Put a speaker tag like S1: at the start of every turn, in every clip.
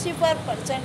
S1: 0%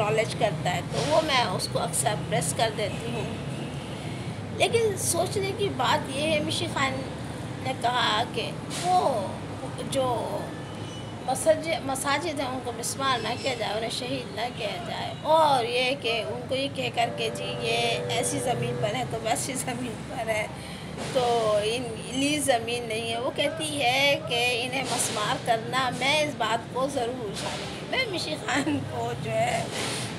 S1: acknowledge کرتا ہے تو وہ میں اس کو اکثر پریس کر دیتی ہوں. لیکن سوچنے کی بات یہ ہے، مشی خان نے کہا کہ وہ جو مساجد ہیں ان کو مسمار نہ کیا جائے، انہیں شہید نہ کیا جائے، اور یہ کہ ان کو یہ کہہ کر کے جی یہ ایسی زمین پر ہے تو ویسی زمین پر ہے، تو لیز زمین نہیں ہے. وہ کہتی ہے کہ انہیں مسمار کرنا، میں اس بات کو ضرور اچھالوں گی. میں مشی خان کو جو ہے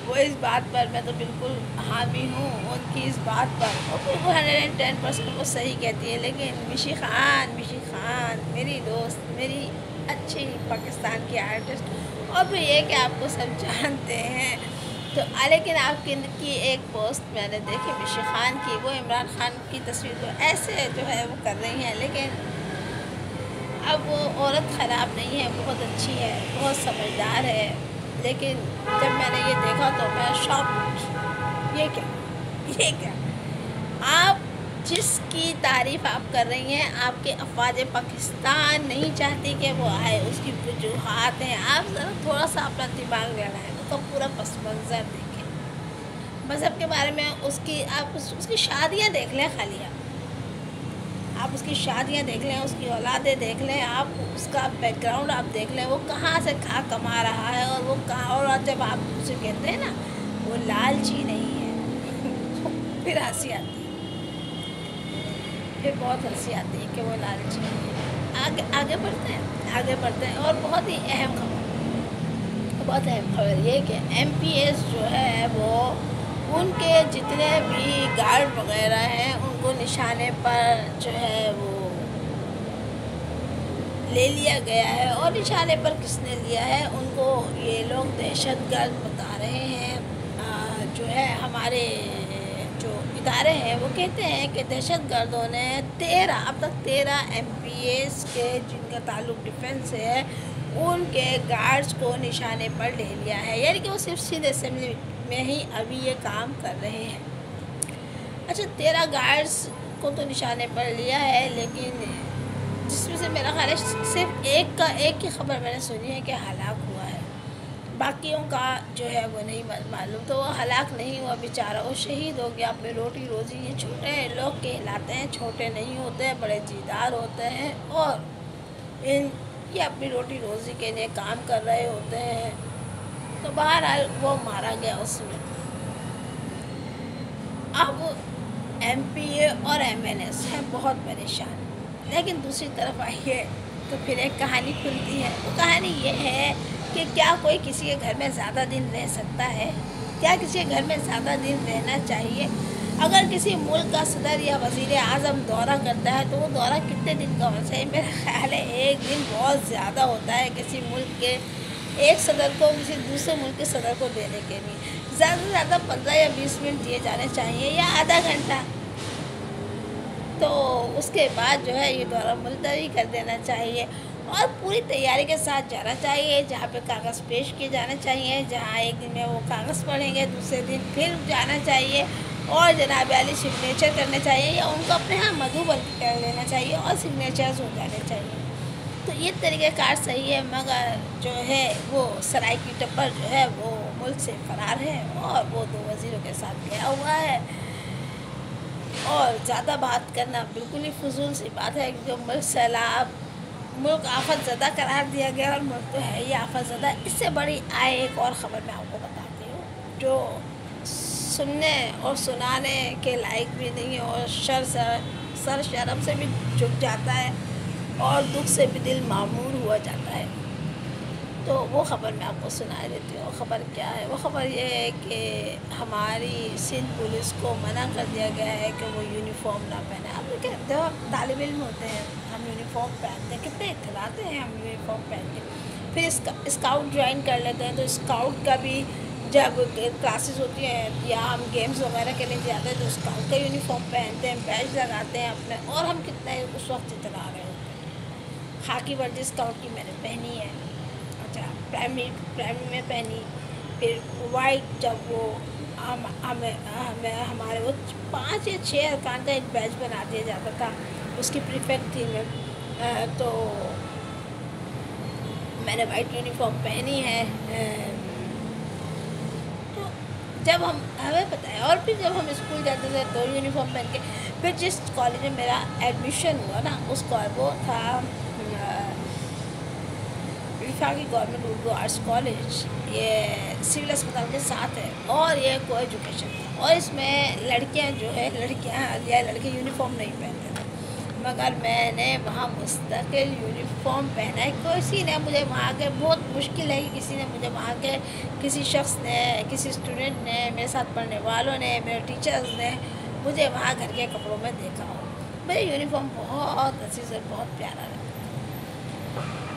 S1: وہ اس بات پر میں تو بالکل حامی ہوں ان کی اس بات پر، وہ 110% وہ صحیح کہتی ہے. لیکن مشی خان میری دوست، میری اچھی پاکستان کی آرٹسٹ، اور بھی یہ کہ آپ کو سب جانتے ہیں تو، لیکن آپ کی ایک پوسٹ میں نے دیکھی مشی خان کی، وہ عمران خان کی تصویر کو ایسے جو ہے وہ کر رہی ہیں. لیکن اب وہ عورت خراب نہیں ہے، بہت اچھی ہے، بہت سمجھدار ہے. لیکن جب میں نے یہ دیکھا تو میں شاک، یہ کیا آپ جس کی تعریف آپ کر رہی ہیں، آپ کے افواج پاکستان نہیں چاہتی کہ وہ آئے، اس کی وجوہات ہیں. آپ ذرا تھوڑا سا اپنا دماغ لڑائیں، اس کا پورا پس منظر دیکھیں. مذہب کے بارے میں آپ اس کی شادیاں دیکھ لیں، خالی آپ اس کی شادیاں دیکھ لیں، اس کی اولادیں دیکھ لیں، آپ اس کا بیک گراؤنڈ آپ دیکھ لیں، وہ کہاں سے کما رہا ہے، اور وہ کہاں. اور جب آپ اسے کہتے ہیں نا وہ لالچی نہیں ہے پھر ہنسی آتی ہے، پھر بہت ہنسی آتی ہے کہ وہ لالچی نہیں ہے. آگے بڑھتے ہیں. اور بہت ہی اہم خبر یہ کہ MPS جو ہے وہ ان کے جتنے بھی گارڈ وغیرہ ہیں ان کو نشانے پر جو ہے وہ لے لیا گیا ہے. اور نشانے پر کس نے لیا ہے، ان کو یہ لوگ دہشت گرد بتا رہے ہیں. جو ہے ہمارے جو ادارے ہیں وہ کہتے ہیں کہ دہشت گردوں نے اب تک 13 MPS کے جن کا تعلق ڈیفنس سے ہے ان کے گارڈز کو نشانے پر لے لیا ہے. یعنی کہ وہ صرف سندھ اسمبلی میں ہی ابھی یہ کام کر رہے ہیں. اچھا 13 گارڈز کو تو نشانے پر لیا ہے، لیکن جس میں سے میرا خیال ہے صرف ایک کی خبر میں نے سنی ہے کہ ہلاک ہوا ہے، باقیوں کا جو ہے وہ نہیں معلوم. تو وہ ہلاک نہیں ہوا بیچارہ، وہ شہید ہو گیا. اپنی روٹی روزی، یہ چھوٹے لوگ کہلاتے ہیں، چھوٹے نہیں ہوتے، بڑے دیندار ہوتے ہیں، اور یہ اپنی روٹی روزی کے لیے کام کر رہے ہوتے ہیں. تو بہرحال وہ مارا گیا اس میں. اب MPA اور MNS ہیں بہت پریشان. لیکن دوسری طرف آئیے تو پھر ایک کہانی کھلتی ہے. وہ کہانی یہ ہے کہ کیا کوئی کسی کے گھر میں زیادہ دن رہ سکتا ہے؟ کیا کسی کے گھر میں زیادہ دن رہنا چاہیے؟ اگر کسی ملک کا صدر یا وزیر اعظم دورہ کرتا ہے تو وہ دورہ کتنے دن کا ہونا چاہیے؟ میرا خیال ہے ایک دن بہت زیادہ ہوتا ہے کسی ملک کے ایک صدر کو کسی دوسرے ملک کے صدر کو دینے کے لیے. زیادہ سے زیادہ 15 یا 20 منٹ دیے جانے چاہیے، یا آدھا گھنٹہ. تو اس کے بعد جو ہے یہ دورہ ملتوی کر دینا چاہیے، اور پوری تیاری کے ساتھ جانا چاہیے. جہاں پہ کاغذ پیش کیے جانے چاہیے، جہاں ایک دن میں وہ کاغذ پڑھیں گے، دوسرے دن پھر جانا چاہیے، اور جناب عالی سگنیچر کرنے چاہیے، یا ان کو اپنے ہاں مدعو بن کے کر لینا چاہیے، اور سگنیچرز ہو جانے چاہیے. تو یہ طریقہ کار صحیح ہے. مگر جو ہے وہ سرائے کی ٹپر جو ہے وہ ملک سے فرار ہے، اور وہ 2 وزیروں کے ساتھ گیا ہوا ہے. اور زیادہ بات کرنا بالکل ہی فضول سی بات ہے، کیونکہ ملک آفت زدہ قرار دیا گیا، اور ملک تو ہے ہی آفت زدہ. اس سے بڑی ایک اور خبر میں آپ کو بتاتی ہوں جو سننے اور سنانے کے لائق بھی نہیں ہے، اور سر شرم سے بھی جھک جاتا ہے، اور دکھ سے بھی دل معمور ہوا جاتا ہے. تو وہ خبر میں آپ کو سنا دیتی ہوں. وہ خبر کیا ہے؟ وہ خبر یہ ہے کہ ہماری سندھ پولیس کو منع کر دیا گیا ہے کہ وہ یونیفارم نہ پہنے. اب جب ہم طالب علم ہوتے ہیں ہم یونیفارم پہنتے ہیں، کتنے اطلاعاتے ہیں ہم یونیفارم پہن کے. پھر اسکاؤٹ جوائن کر لیتے ہیں، تو اسکاؤٹ کا بھی جب کلاسز ہوتی ہیں یا ہم گیمز وغیرہ کے لیے جاتے ہیں تو اسکاؤٹ کا یونیفارم پہنتے ہیں، بیج لگاتے ہیں اپنے، اور ہم کتنے اس وقت اتنا رہے ہوتے ہیں. خاکی ورزی اسکاؤٹ کی میں نے پہنی ہے. اچھا پرائمری میں پہنی. پھر وائٹ جب وہ ہمارے وہ 5 یا 6 ارکان کا ایک بیچ بنا دیا جاتا تھا، اس کی پریفیکٹ تھی میں، تو میں نے وائٹ یونیفارم پہنی ہے. تو جب ہمیں پتہ ہے، اور پھر جب ہم اسکول جاتے تھے تو یونیفارم پہن کے، پھر جس کالج میں میرا ایڈمیشن ہوا نا اس کا وہ تھا وفاقی گورنمنٹ اردو آرٹس کالج، یہ سول اسپتال کے ساتھ ہے، اور یہ کو ایجوکیشن تھا، اور اس میں لڑکیاں جو ہے لڑکیاں یا لڑکے یونیفارم نہیں پہنتے تھے، مگر میں نے وہاں مستقل یونیفارم پہنا ہے۔ کسی نے مجھے وہاں کے، بہت مشکل ہے کہ کسی نے مجھے وہاں کے کسی شخص نے، کسی اسٹوڈنٹ نے، میرے ساتھ پڑھنے والوں نے، میرے ٹیچرز نے مجھے وہاں گھر کے کپڑوں میں دیکھا ہو۔ میرے یونیفارم بہت عزیز اور بہت پیارا ہے۔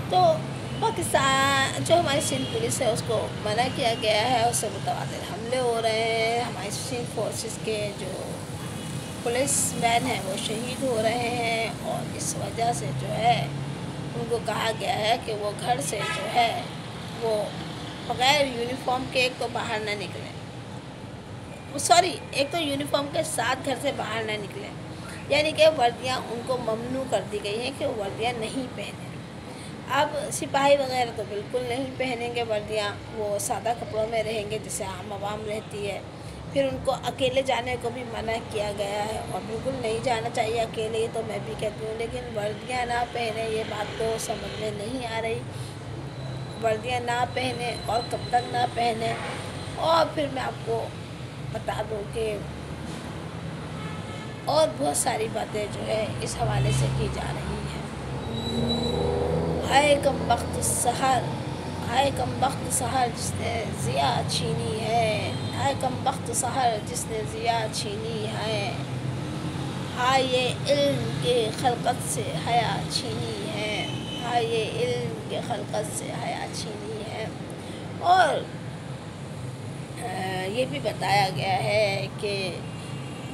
S1: تو پاکستان جو ہماری سندھ پولیس ہے اس کو منع کیا گیا ہے، اس سے متبادل حملے ہو رہے ہیں، ہماری سندھ فورسز کے جو پولیس مین ہیں وہ شہید ہو رہے ہیں، اور اس وجہ سے جو ہے ان کو کہا گیا ہے کہ وہ گھر سے جو ہے وہ بغیر یونیفارم کے ایک تو باہر نہ نکلیں، ایک تو یونیفارم کے ساتھ گھر سے باہر نہ نکلیں، یعنی کہ وردیاں ان کو ممنوع کر دی گئی ہیں کہ وہ وردیاں نہیں پہنیں۔ اب سپاہی وغیرہ تو بالکل نہیں پہنیں گے وردیاں، وہ سادہ کپڑوں میں رہیں گے جیسے عام عوام رہتی ہے۔ پھر ان کو اکیلے جانے کو بھی منع کیا گیا ہے، اور بالکل نہیں جانا چاہیے اکیلے ہی، تو میں بھی کہتی ہوں، لیکن وردیاں نہ پہنیں یہ بات تو سمجھ میں نہیں آ رہی۔ وردیاں نہ پہنیں اور کب تک نہ پہنیں، اور پھر میں آپ کو بتا دوں کہ اور بہت ساری باتیں جو ہے اس حوالے سے کی جا رہی ہیں۔ ہائے کم بخت سحر، ہائے کم بخت سحر جس نے ضیا چھینی ہے، ہائے کم بخت سحر جس نے ضیا چھینی ہے، ہائے یہ علم کے خلقت سے حیا چھینی ہے، ہائے یہ علم کے خلقت سے حیا چھینی ہے۔ اور یہ بھی بتایا گیا ہے کہ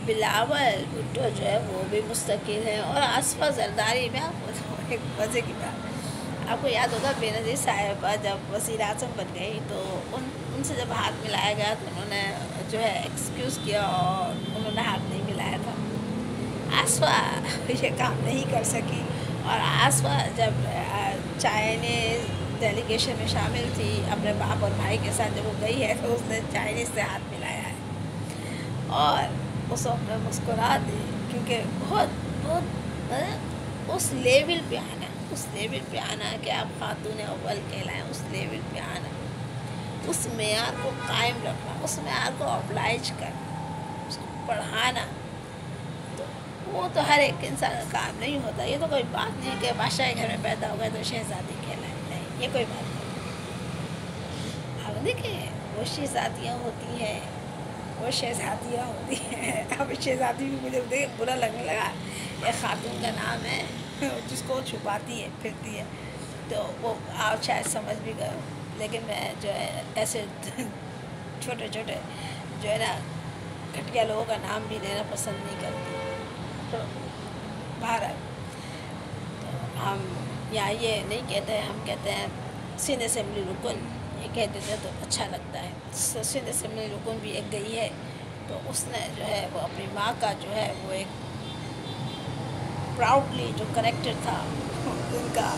S1: بلاول بھٹو جو ہے وہ بھی مستقل ہیں، اور آصفہ زرداری میں آپ کو ایک مزے کی بات، آپ کو یاد ہوگا بے نظیر صاحبہ جب وزیر اعظم بن گئی تو ان سے جب ہاتھ ملایا گیا تو انہوں نے جو ہے ایکسکیوز کیا اور انہوں نے ہاتھ نہیں ملایا تھا۔ آصفہ یہ کام نہیں کر سکی، اور آصفہ جب چائنیز ڈیلیگیشن میں شامل تھی اپنے باپ اور بھائی کے ساتھ، جب وہ گئی ہے تو اس نے چائنیز سے ہاتھ ملایا ہے، اور اس وقت میں مسکرا دی، کیونکہ بہت اس لیول پہ آنا، اس لیول پہ آنا کہ آپ خاتون اول کہلائیں، اس لیول پہ آنا، اس معیار کو قائم رکھنا، اس معیار کو ابلائج کرنا، اس کو پڑھانا، تو وہ تو ہر ایک انسان کا کام نہیں ہوتا۔ یہ تو کوئی بات نہیں کہ بادشاہ گھر میں پیدا ہو گئے تو شہزادی کہلائیں، نہیں، یہ کوئی بات نہیں۔ اب دیکھیں وہ شہزادیاں ہوتی ہیں، وہ شہزادیاں ہوتی ہیں، اب شہزادی بھی مجھے دیکھ برا لگنے لگا، ایک خاتون کا نام ہے جس کو چھپاتی ہے پھرتی ہے، تو وہ آپ شاید سمجھ بھی گئے، لیکن میں جو ہے ایسے چھوٹے چھوٹے جو ہے نا گھٹیا لوگوں کا نام بھی لینا پسند نہیں کرتی۔ تو بہرحال ہم یہاں یہ نہیں کہتے ہیں، ہم کہتے ہیں سندھ اسمبلی رکن، یہ کہہ دیتے تو اچھا لگتا ہے۔ سندھ اسمبلی رکن بھی ایک گئی ہے، تو اس نے جو ہے وہ اپنی ماں کا جو ہے وہ ایک پراؤڈلی جو کریکٹر تھا ان کا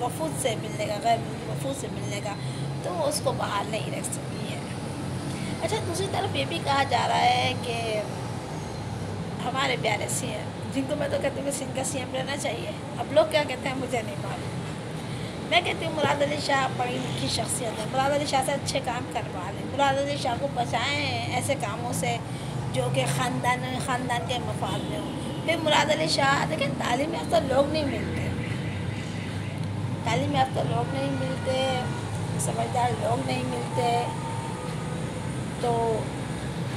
S1: وفود سے ملنے کا، غیر وفود سے ملنے کا، تو وہ اس کو بحال نہیں رکھ سکی ہے۔ اچھا، دوسری طرف یہ بھی کہا جا رہا ہے کہ ہمارے پیارے سی ایم، جن کو میں تو کہتی ہوں کہ سندھ کا سی ایم رہنا چاہیے، اب لوگ کیا کہتے ہیں مجھے نہیں معلوم، میں کہتی ہوں مراد علی شاہ پڑھی لکھی شخصیت ہے، مراد علی شاہ سے اچھے کام کروا لیں، مراد علی شاہ کو بچائیں ایسے کاموں سے جو کہ خاندان کے مفاد میں ہوں۔ پھر مراد علی شاہ دیکھیں، تعلیم یافتہ لوگ نہیں ملتے، تعلیم یافتہ لوگ نہیں ملتے، سمجھدار لوگ نہیں ملتے، تو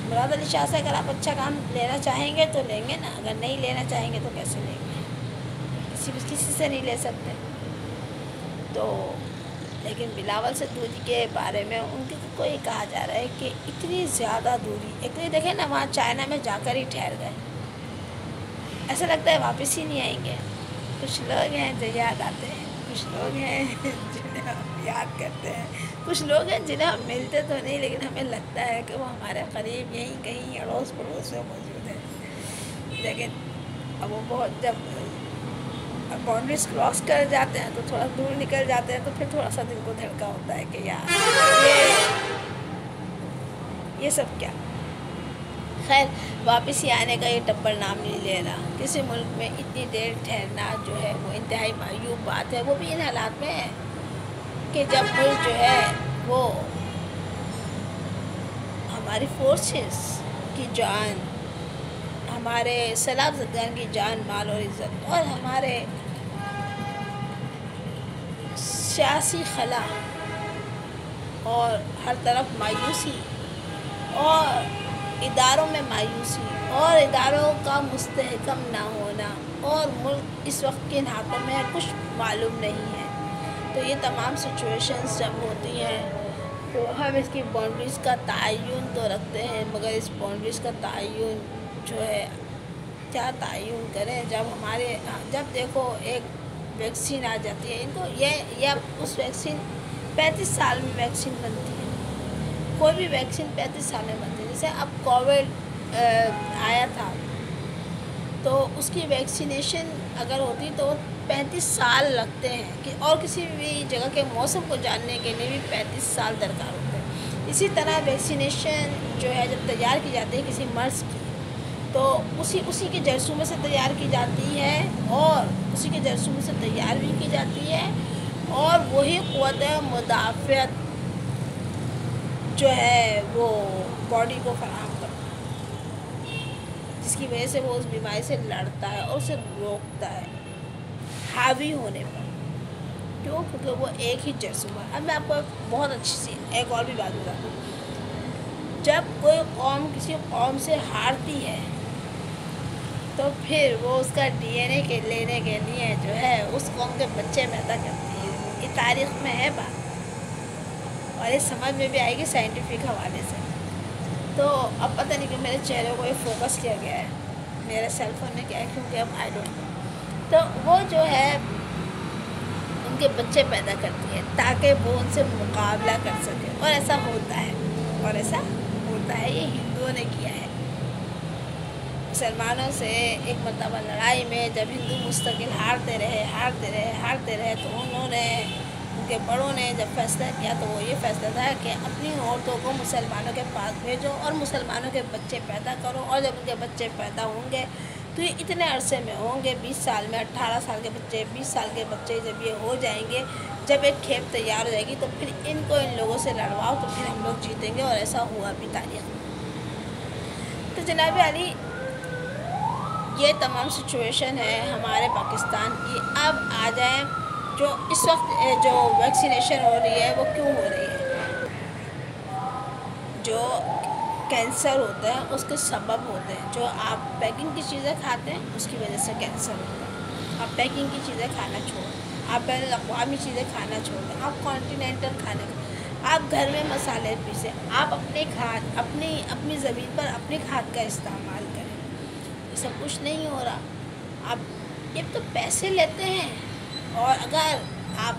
S1: مراد علی شاہ سے اگر آپ اچھا کام لینا چاہیں گے تو لیں گے نا، اگر نہیں لینا چاہیں گے تو کیسے لیں گے، کسی سے نہیں لے سکتے۔ تو لیکن بلاول سے دوری کے بارے میں ان کے کوئی کہا جا رہا ہے کہ اتنی زیادہ دوری، اتنی دیکھیں نا وہاں چائنا میں جا کر ہی ٹھہر گئے، ایسا لگتا ہے واپس ہی نہیں آئیں گے۔ کچھ لوگ ہیں جو یاد آتے ہیں، کچھ لوگ ہیں جنہیں ہم یاد کرتے ہیں، کچھ لوگ ہیں جنہیں ہم ملتے تو نہیں لیکن ہمیں لگتا ہے کہ وہ ہمارے قریب یہیں کہیں اڑوس پڑوس میں موجود ہیں، لیکن اب وہ بہت جب باؤنڈریز کراس کر جاتے ہیں تو تھوڑا دور نکل جاتے ہیں، تو پھر تھوڑا سا دل کو دھڑکا ہوتا ہے کہ یار یہ سب کیا؟ خیر، واپس ہی آنے کا یہ ٹپر نام نہیں لے رہا. کسی ملک میں اتنی دیر ٹھہرنا جو ہے وہ انتہائی معیوب بات ہے. وہ بھی ان حالات میں ہے کہ جب ملک جو ہے وہ ہماری فورسز کی جان، ہمارے سیلاب زدگان کی جان مال اور عزت، اور ہمارے سیاسی خلا اور ہر طرف مایوسی، اور اداروں میں مایوسی، اور اداروں کا مستحکم نہ ہونا، اور ملک اس وقت کن ہاتھوں میں ہے کچھ معلوم نہیں ہے. تو یہ تمام سچویشنز جب ہوتی ہیں تو ہم اس کی باؤنڈریز کا تعین تو رکھتے ہیں، مگر اس باؤنڈریز کا تعین جو ہے کیا تعین کریں جب دیکھو ایک ویکسین آ جاتی ہے. ان کو یہ اب اس ویکسین 35 سال میں ویکسین بنتی ہے. کوئی بھی ویکسین 35 سال میں بنتی ہے. جیسے اب کووڈ آیا تھا تو اس کی ویکسینیشن اگر ہوتی تو 35 سال لگتے ہیں کہ، اور کسی بھی جگہ کے موسم کو جاننے کے لیے بھی 35 سال درکار ہوتے ہیں. اسی طرح ویکسینیشن جو ہے جب تیار کی جاتی ہے کسی مرض کی تو اسی کے جرثومے سے تیار کی جاتی ہے، اور اسی کے جرثومے سے تیار بھی کی جاتی ہے، اور وہی قوت مدافعت جو ہے وہ باڈی کو فراہم کرتا ہے، جس کی وجہ سے وہ اس بیماری سے لڑتا ہے اور اسے روکتا ہے حاوی ہونے پر. کیوں؟ کیونکہ وہ ایک ہی جرثومہ ہے. اب میں آپ کو بہت اچھی سی ایک اور بھی بات بتاتا ہوں. جب کوئی قوم کسی قوم سے ہارتی ہے تو پھر وہ اس کا ڈی این اے لینے کے لیے جو ہے اس قوم کے بچے پیدا کرتی ہے. یہ تاریخ میں ہے بات، اور یہ سمجھ میں بھی آئے گی سائنٹیفک حوالے سے. تو اب پتہ نہیں کہ میرے چہرے کو یہ فوکس کیا گیا ہے میرے سیل فون نے کیا ہے، کیونکہ اب آئی ڈونٹ نو. تو وہ جو ہے ان کے بچے پیدا کرتی ہے تاکہ وہ ان سے مقابلہ کر سکے، اور ایسا ہوتا ہے، اور ایسا ہوتا ہے. یہ ہندوؤں نے کیا ہے مسلمانوں سے. ایک مرتبہ لڑائی میں جب ہندو مستقل ہارتے رہے تو انہوں نے، ان کے بڑوں نے جب فیصلہ کیا تو وہ یہ فیصلہ تھا کہ اپنی عورتوں کو مسلمانوں کے پاس بھیجو اور مسلمانوں کے بچے پیدا کرو، اور جب ان کے بچے پیدا ہوں گے تو یہ اتنے عرصے میں ہوں گے، 20 سال میں 18 سال کے بچے، 20 سال کے بچے جب یہ ہو جائیں گے، جب ایک کھیپ تیار ہو جائے گی تو پھر ان کو ان لوگوں سے لڑواؤ تو پھر ہم لوگ جیتیں گے. اور ایسا ہوا بھی تاریخ میں. تو جناب علی، یہ تمام سچویشن ہے ہمارے پاکستان کی. اب آ جائیں جو اس وقت جو ویکسینیشن ہو رہی ہے وہ کیوں ہو رہی ہے. جو کینسر ہوتا ہے اس کے سبب ہوتے ہیں. جو آپ پیکنگ کی چیزیں کھاتے ہیں اس کی وجہ سے کینسر ہوتا ہے. آپ پیکنگ کی چیزیں کھانا چھوڑ دیں، آپ بین الاقوامی چیزیں کھانا چھوڑ دیں، آپ کانٹیننٹل کھانے، آپ گھر میں مسالے پیسیں، آپ اپنے کھاد، اپنی زمین پر اپنی کھاد کا استعمال کریں. یہ سب کچھ نہیں ہو رہا. آپ یہ تو پیسے لیتے ہیں، اور اگر آپ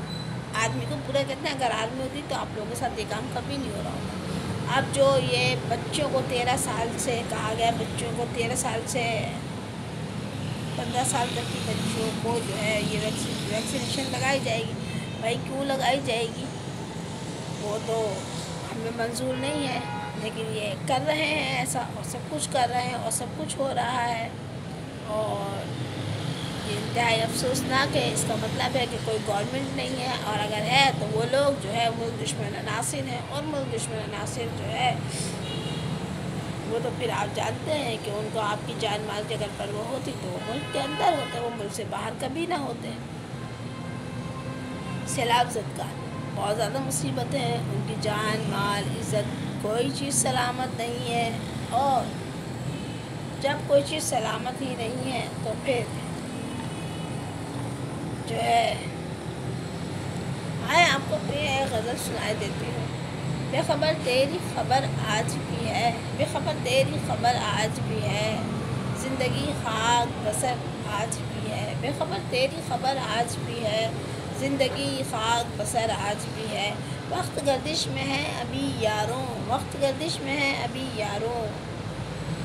S1: آدمی کو پورا کہتے ہیں، اگر آدمی ہوتی تو آپ لوگوں کے ساتھ یہ کام کبھی نہیں ہو رہا ہوتا. اب جو یہ بچوں کو 13 سال سے کہا گیا، بچوں کو 13 سال سے 15 سال تک کی بچوں کو جو ہے یہ ویکسینیشن لگائی جائے گی. بھائی کیوں لگائی جائے گی؟ وہ تو ہمیں منظور نہیں ہے، لیکن یہ کر رہے ہیں ایسا، اور سب کچھ کر رہے ہیں، اور سب کچھ ہو رہا ہے. اور یہ انتہائی افسوسناک ہے. اس کا مطلب ہے کہ کوئی گورنمنٹ نہیں ہے، اور اگر ہے تو وہ لوگ جو ہے ملک دشمن عناصر ہیں. اور ملک دشمن عناصر جو ہے وہ تو پھر آپ جانتے ہیں کہ ان کو آپ کی جان مال کی اگر پرواہ ہوتی تو وہ ملک کے اندر ہوتے، وہ ملک سے باہر کبھی نہ ہوتے. سیلاب زدگان بہت زیادہ مصیبتیں ہیں، ان کی جان مال عزت کوئی چیز سلامت نہیں ہے. اور جب کوئی چیز سلامت ہی نہیں ہے تو پھر جو ہے آپ کو اپنی ایک غزل سنائی دیتی ہوں. بے خبر تیری خبر آج بھی ہے، بے خبر تیری خبر آج بھی ہے، زندگی خاک بسر آج بھی ہے. بے خبر تیری خبر آج بھی ہے، زندگی خاک بسر آج بھی ہے. وقت گردش میں ہے ابھی یاروں، وقت گردش میں ہے ابھی یاروں،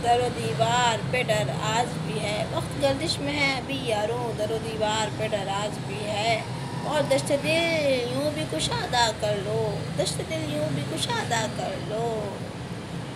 S1: در و دیوار پہ ڈر آج بھی ہے. وقت گردش میں ہے ابھی یاروں، در و دیوار پہ ڈر آج بھی ہے. اور دشت دل یوں بھی کشادہ کر لو، دشت دل یوں بھی کشادہ کر لو.